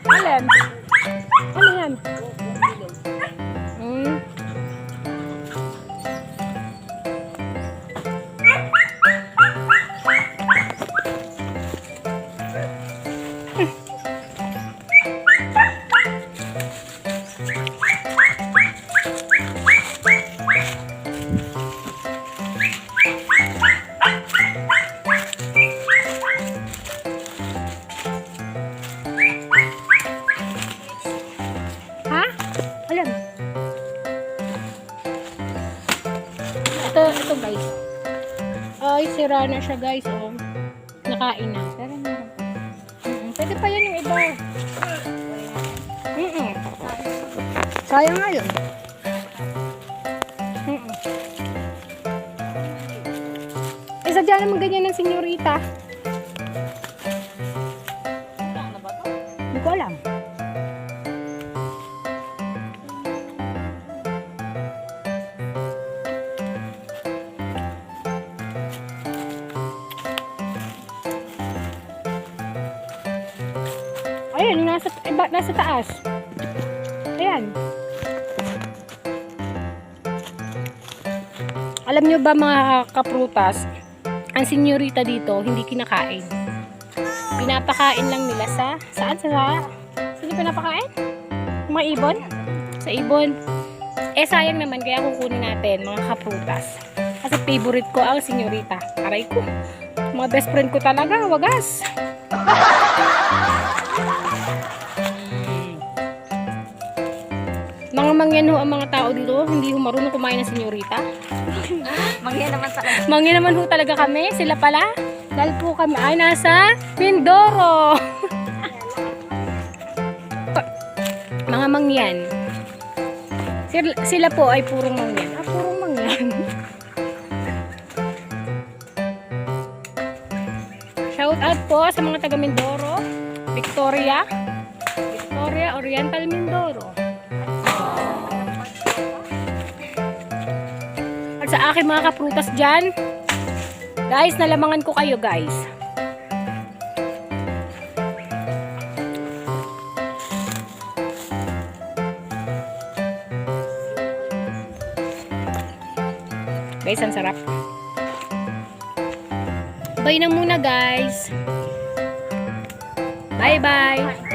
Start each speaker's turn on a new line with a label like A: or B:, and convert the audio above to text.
A: Alin? Ano yan? Ha? Alin? Ito guys. Ay, sira na siya guys. Oh. Nakain na. Pwede pa yan yung iba. Sayang nga yun. Sadya naman ganyan ng senyorita. Hindi ko alam. Ayan, nasa taas. Ayan. Alam nyo ba mga kaprutas, ang senyorita dito hindi kinakain. Pinapakain lang nila saan pinapakain? Mga ibon? Sa ibon. Eh sayang naman kaya kukunin natin mga kaprutas. Kasi favorite ko ang senyorita. Aray ko. Mga best friend ko talaga, wagas. Mga mangyan ho ang mga tao dito, hindi ho marunong kumain ng senyorita.
B: Mangyan naman talaga.
A: Mangyan naman ho talaga kami, sila pala. Dahil po kami ay nasa Mindoro. Mga mangyan. Sila po ay purong mangyan. Purong mangyan. Shout out po sa mga taga Mindoro, Victoria, Oriental Mindoro. At sa aking mga kaprutas dyan, guys, nalamangan ko kayo guys. Guys, ang sarap. Bye na muna guys. Bye bye.